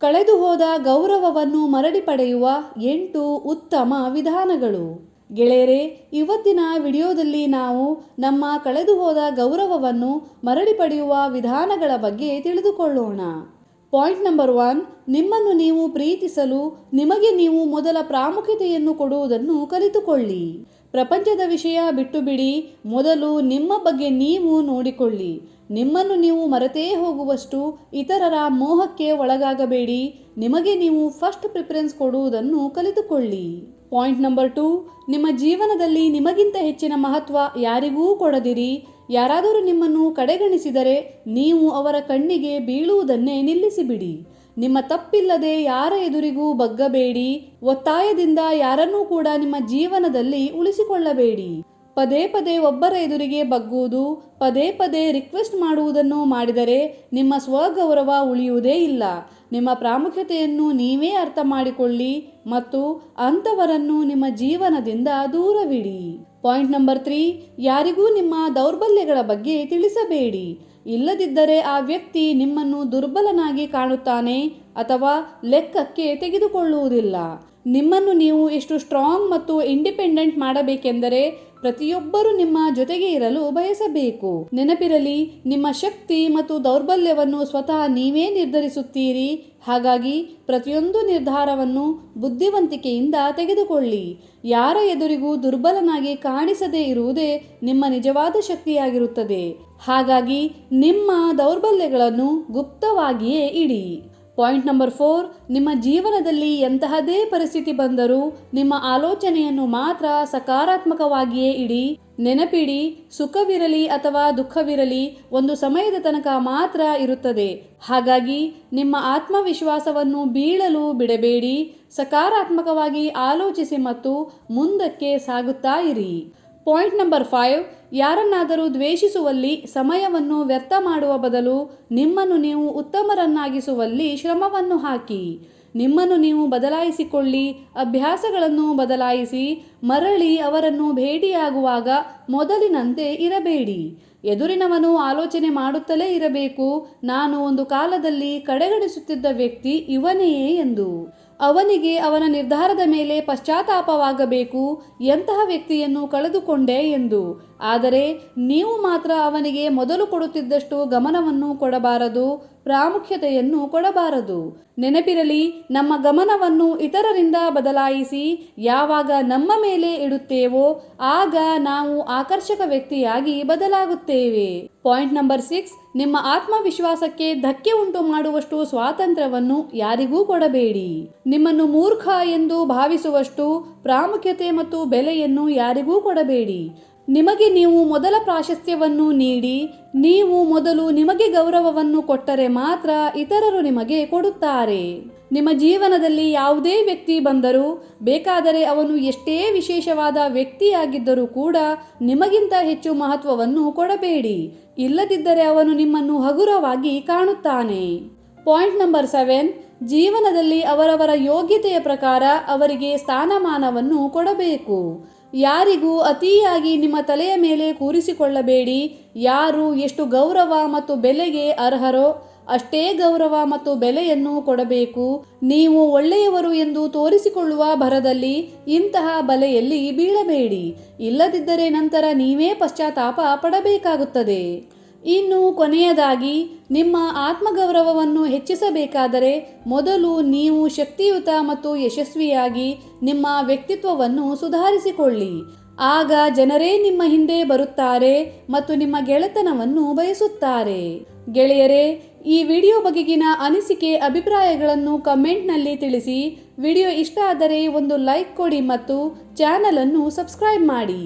ಕಳೆದು ಹೋದ ಗೌರವವನ್ನು ಮರಳಿ ಪಡೆಯುವ 8 ಉತ್ತಮ ವಿಧಾನಗಳು. ಗೆಳೆಯರೇ, ಇವತ್ತಿನ ವಿಡಿಯೋದಲ್ಲಿ ನಾವು ನಮ್ಮ ಕಳೆದು ಹೋದ ಗೌರವವನ್ನು ಮರಳಿ ಪಡೆಯುವ ವಿಧಾನಗಳ ಬಗ್ಗೆ ತಿಳಿದುಕೊಳ್ಳೋಣ. ಪಾಯಿಂಟ್ ನಂಬರ್ 1, ನಿಮ್ಮನ್ನು ನೀವು ಪ್ರೀತಿಸಲು ನಿಮಗೆ ನೀವು ಮೊದಲ ಪ್ರಾಮುಖ್ಯತೆಯನ್ನು ಕೊಡುವುದನ್ನು ಕಲಿತುಕೊಳ್ಳಿ. ಪ್ರಪಂಚದ ವಿಷಯ ಬಿಟ್ಟು ಬಿಡಿ, ಮೊದಲು ನಿಮ್ಮ ಬಗ್ಗೆ ನೀವು ನೋಡಿಕೊಳ್ಳಿ. ನಿಮ್ಮನ್ನು ನೀವು ಮರೆತೇ ಹೋಗುವಷ್ಟು ಇತರರ ಮೋಹಕ್ಕೆ ಒಳಗಾಗಬೇಡಿ. ನಿಮಗೆ ನೀವು ಫಸ್ಟ್ ಪ್ರಿಫರೆನ್ಸ್ ಕೊಡುವುದನ್ನು ಕಲಿತುಕೊಳ್ಳಿ. ಪಾಯಿಂಟ್ ನಂಬರ್ 2, ನಿಮ್ಮ ಜೀವನದಲ್ಲಿ ನಿಮಗಿಂತ ಹೆಚ್ಚಿನ ಮಹತ್ವ ಯಾರಿಗೂ ಕೊಡದಿರಿ. ಯಾರಾದರೂ ನಿಮ್ಮನ್ನು ಕಡೆಗಣಿಸಿದರೆ ನೀವು ಅವರ ಕಣ್ಣಿಗೆ ಬೀಳುವುದನ್ನೇ ನಿಲ್ಲಿಸಿಬಿಡಿ. ನಿಮ್ಮ ತಪ್ಪಿಲ್ಲದೆ ಯಾರ ಎದುರಿಗೂ ಬಗ್ಗಬೇಡಿ. ಒತ್ತಾಯದಿಂದ ಯಾರನ್ನೂ ಕೂಡ ನಿಮ್ಮ ಜೀವನದಲ್ಲಿ ಉಳಿಸಿಕೊಳ್ಳಬೇಡಿ. ಪದೇ ಪದೇ ಒಬ್ಬರ ಎದುರಿಗೆ ಬಗ್ಗುವುದು, ಪದೇ ಪದೇ ರಿಕ್ವೆಸ್ಟ್ ಮಾಡುವುದನ್ನು ಮಾಡಿದರೆ ನಿಮ್ಮ ಸ್ವಗೌರವ ಉಳಿಯುವುದೇ ಇಲ್ಲ. ನಿಮ್ಮ ಪ್ರಾಮುಖ್ಯತೆಯನ್ನು ನೀವೇ ಅರ್ಥ ಮಾಡಿಕೊಳ್ಳಿ ಮತ್ತು ಅಂಥವರನ್ನು ನಿಮ್ಮ ಜೀವನದಿಂದ ದೂರವಿಡಿ. ಪಾಯಿಂಟ್ ನಂಬರ್ 3, ಯಾರಿಗೂ ನಿಮ್ಮ ದೌರ್ಬಲ್ಯಗಳ ಬಗ್ಗೆ ತಿಳಿಸಬೇಡಿ. ಇಲ್ಲದಿದ್ದರೆ ಆ ವ್ಯಕ್ತಿ ನಿಮ್ಮನ್ನು ದುರ್ಬಲನಾಗಿ ಕಾಣುತ್ತಾನೆ ಅಥವಾ ಲೆಕ್ಕಕ್ಕೆ ತೆಗೆದುಕೊಳ್ಳುವುದಿಲ್ಲ. ನಿಮ್ಮನ್ನು ನೀವು ಎಷ್ಟು ಸ್ಟ್ರಾಂಗ್ ಮತ್ತು ಇಂಡಿಪೆಂಡೆಂಟ್ ಮಾಡಬೇಕೆಂದರೆ ಪ್ರತಿಯೊಬ್ಬರೂ ನಿಮ್ಮ ಜೊತೆಗೆ ಇರಲು ಬಯಸಬೇಕು. ನೆನಪಿರಲಿ, ನಿಮ್ಮ ಶಕ್ತಿ ಮತ್ತು ದೌರ್ಬಲ್ಯವನ್ನು ಸ್ವತಃ ನೀವೇ ನಿರ್ಧರಿಸುತ್ತೀರಿ. ಹಾಗಾಗಿ ಪ್ರತಿಯೊಂದು ನಿರ್ಧಾರವನ್ನು ಬುದ್ಧಿವಂತಿಕೆಯಿಂದ ತೆಗೆದುಕೊಳ್ಳಿ. ಯಾರ ಎದುರಿಗೂ ದುರ್ಬಲನಾಗಿ ಕಾಣಿಸದೇ ಇರುವುದೇ ನಿಮ್ಮ ನಿಜವಾದ ಶಕ್ತಿಯಾಗಿರುತ್ತದೆ. ಹಾಗಾಗಿ ನಿಮ್ಮ ದೌರ್ಬಲ್ಯಗಳನ್ನು ಗುಪ್ತವಾಗಿಯೇ ಇಡಿ. ಪಾಯಿಂಟ್ ನಂಬರ್ 4, ನಿಮ್ಮ ಜೀವನದಲ್ಲಿ ಎಂತಹದೇ ಪರಿಸ್ಥಿತಿ ಬಂದರೂ ನಿಮ್ಮ ಆಲೋಚನೆಯನ್ನು ಮಾತ್ರ ಸಕಾರಾತ್ಮಕವಾಗಿಯೇ ಇಡಿ. ನೆನಪಿಡಿ, ಸುಖವಿರಲಿ ಅಥವಾ ದುಃಖವಿರಲಿ ಒಂದು ಸಮಯದ ತನಕ ಮಾತ್ರ ಇರುತ್ತದೆ. ಹಾಗಾಗಿ ನಿಮ್ಮ ಆತ್ಮವಿಶ್ವಾಸವನ್ನು ಬೀಳಲು ಬಿಡಬೇಡಿ. ಸಕಾರಾತ್ಮಕವಾಗಿ ಆಲೋಚಿಸಿ ಮತ್ತು ಮುಂದಕ್ಕೆ ಸಾಗುತ್ತಾ ಇರಿ. ಪಾಯಿಂಟ್ ನಂಬರ್ 5, ಯಾರನ್ನಾದರೂ ದ್ವೇಷಿಸುವಲ್ಲಿ ಸಮಯವನ್ನು ವ್ಯರ್ಥ ಮಾಡುವ ಬದಲು ನಿಮ್ಮನ್ನು ನೀವು ಉತ್ತಮರನ್ನಾಗಿಸುವಲ್ಲಿ ಶ್ರಮವನ್ನು ಹಾಕಿ. ನಿಮ್ಮನ್ನು ನೀವು ಬದಲಾಯಿಸಿಕೊಳ್ಳಿ. ಅಭ್ಯಾಸಗಳನ್ನು ಬದಲಾಯಿಸಿ. ಮರಳಿ ಅವರನ್ನು ಭೇಟಿಯಾಗುವಾಗ ಮೊದಲಿನಂತೆ ಇರಬೇಡಿ. ಎದುರಿನವನು ಆಲೋಚನೆ ಮಾಡುತ್ತಲೇ ಇರಬೇಕು, ನಾನು ಒಂದು ಕಾಲದಲ್ಲಿ ಕಡೆಗಣಿಸುತ್ತಿದ್ದ ವ್ಯಕ್ತಿ ಇವನೆಯೇ ಎಂದು. ಅವನಿಗೆ ಅವನ ನಿರ್ಧಾರದ ಮೇಲೆ ಪಶ್ಚಾತ್ತಾಪವಾಗಬೇಕು, ಎಂತಹ ವ್ಯಕ್ತಿಯನ್ನು ಕಳೆದುಕೊಂಡೆ ಎಂದು. ಆದರೆ ನೀವು ಮಾತ್ರ ಅವನಿಗೆ ಮೊದಲು ಕೊಡುತ್ತಿದ್ದಷ್ಟು ಗಮನವನ್ನು ಕೊಡಬಾರದು, ಪ್ರಾಮುಖ್ಯತೆಯನ್ನು ಕೊಡಬಾರದು. ನೆನಪಿರಲಿ, ನಮ್ಮ ಗಮನವನ್ನು ಇತರರಿಂದ ಬದಲಾಯಿಸಿ ಯಾವಾಗ ನಮ್ಮ ಮೇಲೆ ಇಡುತ್ತೇವೋ ಆಗ ನಾವು ಆಕರ್ಷಕ ವ್ಯಕ್ತಿಯಾಗಿ ಬದಲಾಗುತ್ತೇವೆ. ಪಾಯಿಂಟ್ ನಂಬರ್ 6, ನಿಮ್ಮ ಆತ್ಮವಿಶ್ವಾಸಕ್ಕೆ ಧಕ್ಕೆ ಉಂಟು ಮಾಡುವಷ್ಟು ಸ್ವಾತಂತ್ರ್ಯವನ್ನು ಯಾರಿಗೂ ಕೊಡಬೇಡಿ. ನಿಮ್ಮನ್ನು ಮೂರ್ಖ ಎಂದು ಭಾವಿಸುವಷ್ಟು ಪ್ರಾಮುಖ್ಯತೆ ಮತ್ತು ಬೆಲೆಯನ್ನು ಯಾರಿಗೂ ಕೊಡಬೇಡಿ. ನಿಮಗೆ ನೀವು ಮೊದಲ ಪ್ರಾಶಸ್ತ್ಯವನ್ನು ನೀಡಿ. ನೀವು ಮೊದಲು ನಿಮಗೆ ಗೌರವವನ್ನು ಕೊಟ್ಟರೆ ಮಾತ್ರ ಇತರರು ನಿಮಗೆ ಕೊಡುತ್ತಾರೆ. ನಿಮ್ಮ ಜೀವನದಲ್ಲಿ ಯಾವುದೇ ವ್ಯಕ್ತಿ ಬಂದರೂ, ಬೇಕಾದರೆ ಅವನು ಎಷ್ಟೇ ವಿಶೇಷವಾದ ವ್ಯಕ್ತಿಯಾಗಿದ್ದರೂ ಕೂಡ ನಿಮಗಿಂತ ಹೆಚ್ಚು ಮಹತ್ವವನ್ನು ಕೊಡಬೇಡಿ. ಇಲ್ಲದಿದ್ದರೆ ಅವನು ನಿಮ್ಮನ್ನು ಹಗುರವಾಗಿ ಕಾಣುತ್ತಾನೆ. ಪಾಯಿಂಟ್ ನಂಬರ್ 7, ಜೀವನದಲ್ಲಿ ಅವರವರ ಯೋಗ್ಯತೆಯ ಪ್ರಕಾರ ಅವರಿಗೆ ಸ್ಥಾನಮಾನವನ್ನು ಕೊಡಬೇಕು. ಯಾರಿಗೂ ಅತಿಯಾಗಿ ನಿಮ್ಮ ತಲೆಯ ಮೇಲೆ ಕೂರಿಸಿಕೊಳ್ಳಬೇಡಿ. ಯಾರು ಎಷ್ಟು ಗೌರವ ಮತ್ತು ಬೆಲೆಗೆ ಅರ್ಹರೋ ಅಷ್ಟೇ ಗೌರವ ಮತ್ತು ಬೆಲೆಯನ್ನು ಕೊಡಬೇಕು. ನೀವು ಒಳ್ಳೆಯವರು ಎಂದು ತೋರಿಸಿಕೊಳ್ಳುವ ಭರದಲ್ಲಿ ಇಂತಹ ಬಲೆಯಲ್ಲಿ ಬೀಳಬೇಡಿ. ಇಲ್ಲದಿದ್ದರೆ ನಂತರ ನೀವೇ ಪಶ್ಚಾತ್ತಾಪ ಪಡಬೇಕಾಗುತ್ತದೆ. ಇನ್ನು ಕೊನೆಯದಾಗಿ, ನಿಮ್ಮ ಆತ್ಮಗೌರವವನ್ನು ಹೆಚ್ಚಿಸಬೇಕಾದರೆ ಮೊದಲು ನೀವು ಶಕ್ತಿಯುತ ಮತ್ತು ಯಶಸ್ವಿಯಾಗಿ ನಿಮ್ಮ ವ್ಯಕ್ತಿತ್ವವನ್ನು ಸುಧಾರಿಸಿಕೊಳ್ಳಿ. ಆಗ ಜನರೇ ನಿಮ್ಮ ಹಿಂದೆ ಬರುತ್ತಾರೆ ಮತ್ತು ನಿಮ್ಮ ಗೆಳೆತನವನ್ನು ಬಯಸುತ್ತಾರೆ. ಗೆಳೆಯರೇ, ಈ ವಿಡಿಯೋ ಬಗೆಗಿನ ಅನಿಸಿಕೆ ಅಭಿಪ್ರಾಯಗಳನ್ನು ಕಮೆಂಟ್ನಲ್ಲಿ ತಿಳಿಸಿ. ವಿಡಿಯೋ ಇಷ್ಟ ಆದರೆ ಒಂದು ಲೈಕ್ ಕೊಡಿ ಮತ್ತು ಚಾನಲನ್ನು ಸಬ್ಸ್ಕ್ರೈಬ್ ಮಾಡಿ.